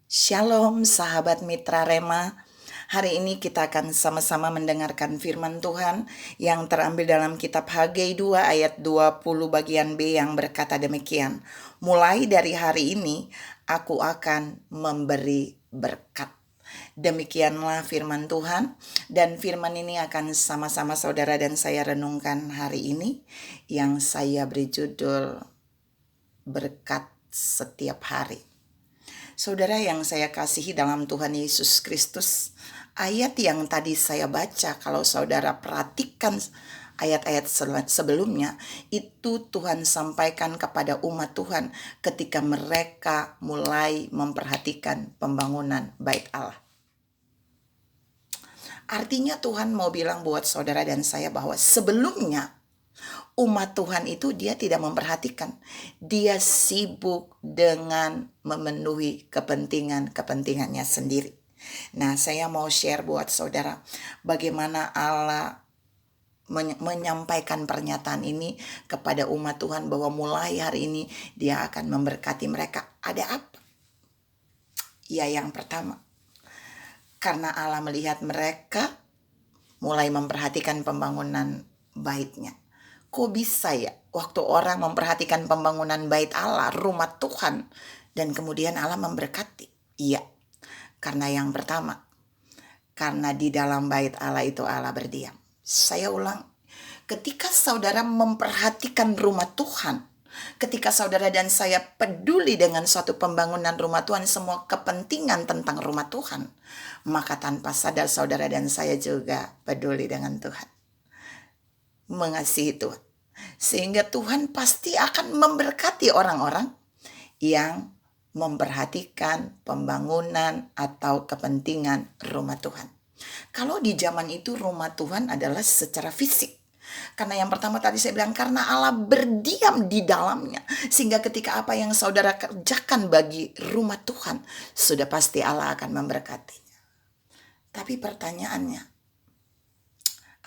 Shalom sahabat Mitra Rema. Hari ini kita akan sama-sama mendengarkan firman Tuhan yang terambil dalam kitab Hagai 2 ayat 20 bagian B yang berkata demikian. Mulai dari hari ini aku akan memberi berkat. Demikianlah firman Tuhan, dan firman ini akan sama-sama saudara dan saya renungkan hari ini yang saya beri judul berkat setiap hari. Saudara yang saya kasihi dalam Tuhan Yesus Kristus, ayat yang tadi saya baca, kalau saudara perhatikan ayat-ayat sebelumnya, itu Tuhan sampaikan kepada umat Tuhan ketika mereka mulai memperhatikan pembangunan bait Allah. Artinya Tuhan mau bilang buat saudara dan saya bahwa sebelumnya umat Tuhan itu dia tidak memperhatikan. Dia sibuk dengan memenuhi kepentingannya sendiri. Nah, saya mau share buat saudara bagaimana Allah menyampaikan pernyataan ini kepada umat Tuhan bahwa mulai hari ini dia akan memberkati mereka. Ada apa? Ya, yang pertama, karena Allah melihat mereka mulai memperhatikan pembangunan baitnya. Kok bisa ya waktu orang memperhatikan pembangunan bait Allah, rumah Tuhan, dan kemudian Allah memberkati? Iya, karena yang pertama, karena di dalam bait Allah itu Allah berdiam. Saya ulang, ketika saudara memperhatikan rumah Tuhan, ketika saudara dan saya peduli dengan suatu pembangunan rumah Tuhan, semua kepentingan tentang rumah Tuhan, maka tanpa sadar saudara dan saya juga peduli dengan Tuhan, mengasihi Tuhan. Sehingga Tuhan pasti akan memberkati orang-orang yang memperhatikan pembangunan atau kepentingan rumah Tuhan. Kalau di zaman itu rumah Tuhan adalah secara fisik. Karena yang pertama tadi saya bilang, karena Allah berdiam di dalamnya. Sehingga ketika apa yang saudara kerjakan bagi rumah Tuhan, sudah pasti Allah akan memberkatinya. Tapi pertanyaannya,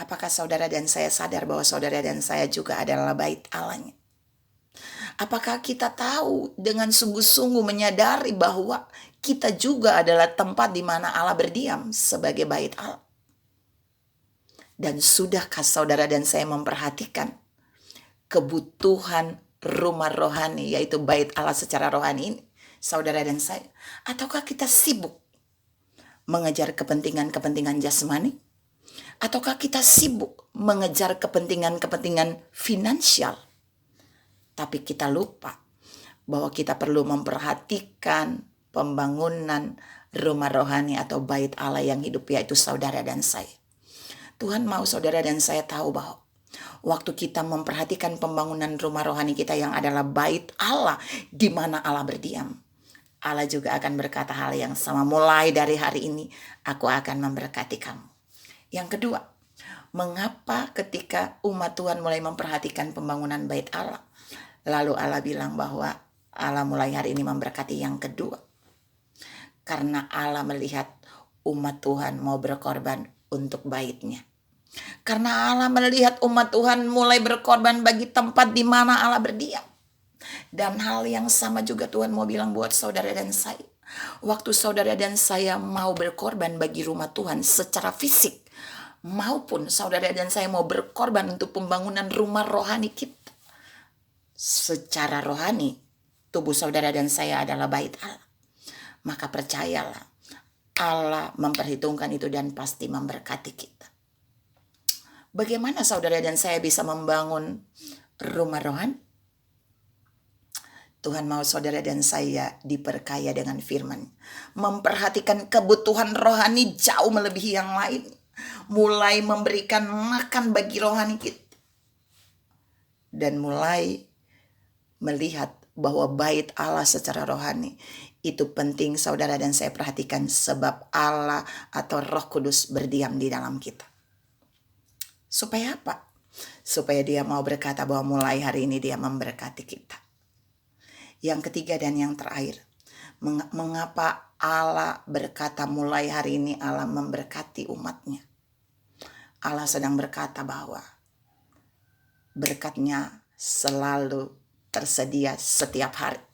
apakah saudara dan saya sadar bahwa saudara dan saya juga adalah bait Allah-Nya? Apakah kita tahu dengan sungguh-sungguh menyadari bahwa kita juga adalah tempat di mana Allah berdiam sebagai bait Allah? Dan sudahkah saudara dan saya memperhatikan kebutuhan rumah rohani, yaitu bait Allah secara rohani ini, saudara dan saya? Ataukah kita sibuk mengejar kepentingan-kepentingan jasmani? Ataukah kita sibuk mengejar kepentingan-kepentingan finansial? Tapi kita lupa bahwa kita perlu memperhatikan pembangunan rumah rohani atau bait Allah yang hidup, yaitu saudara dan saya. Tuhan mau saudara dan saya tahu bahwa waktu kita memperhatikan pembangunan rumah rohani kita yang adalah bait Allah, di mana Allah berdiam, Allah juga akan berkata hal yang sama. Mulai dari hari ini aku akan memberkati kamu. Yang kedua, mengapa ketika umat Tuhan mulai memperhatikan pembangunan bait Allah, lalu Allah bilang bahwa Allah mulai hari ini memberkati? Yang kedua, karena Allah melihat umat Tuhan mau berkorban untuk baitnya. Karena Allah melihat umat Tuhan mulai berkorban bagi tempat di mana Allah berdiam. Dan hal yang sama juga Tuhan mau bilang buat saudara dan saya. Waktu saudara dan saya mau berkorban bagi rumah Tuhan secara fisik, maupun saudara dan saya mau berkorban untuk pembangunan rumah rohani kita, secara rohani, tubuh saudara dan saya adalah bait Allah. Maka percayalah, Allah memperhitungkan itu dan pasti memberkati kita. Bagaimana saudara dan saya bisa membangun rumah rohani? Tuhan mau saudara dan saya diperkaya dengan firman, memperhatikan kebutuhan rohani jauh melebihi yang lain, mulai memberikan makan bagi rohani kita, dan mulai melihat bahwa bait Allah secara rohani itu penting saudara dan saya perhatikan, sebab Allah atau Roh Kudus berdiam di dalam kita. Supaya apa? Supaya dia mau berkata bahwa mulai hari ini dia memberkati kita. Yang ketiga dan yang terakhir, mengapa Allah berkata mulai hari ini Allah memberkati umatnya? Allah sedang berkata bahwa berkatnya selalu tersedia setiap hari.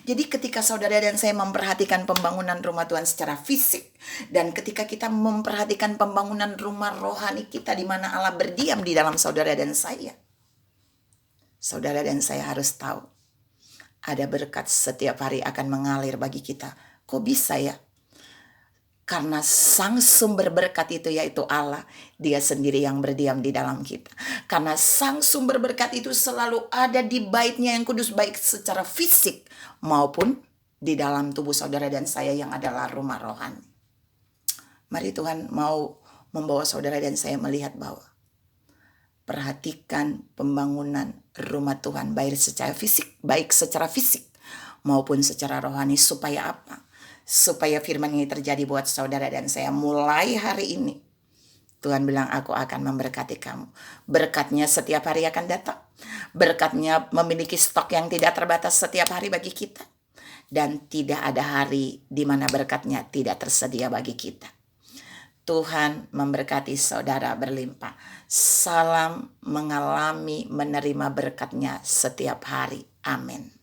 Jadi ketika saudara dan saya memperhatikan pembangunan rumah Tuhan secara fisik, dan ketika kita memperhatikan pembangunan rumah rohani kita di mana Allah berdiam di dalam saudara dan saya harus tahu ada berkat setiap hari akan mengalir bagi kita. Kok bisa ya? Karena sang sumber berkat itu yaitu Allah, dia sendiri yang berdiam di dalam kita. Karena sang sumber berkat itu selalu ada di baitnya yang kudus, baik secara fisik maupun di dalam tubuh saudara dan saya yang adalah rumah rohani. Mari Tuhan mau membawa saudara dan saya melihat bahwa perhatikan pembangunan rumah Tuhan baik secara fisik maupun secara rohani. Supaya apa? Supaya firman ini terjadi buat saudara dan saya mulai hari ini. Tuhan bilang, aku akan memberkati kamu. Berkatnya setiap hari akan datang. Berkatnya memiliki stok yang tidak terbatas setiap hari bagi kita. Dan tidak ada hari di mana berkatnya tidak tersedia bagi kita. Tuhan memberkati saudara berlimpah. Salam mengalami menerima berkatnya setiap hari. Amin.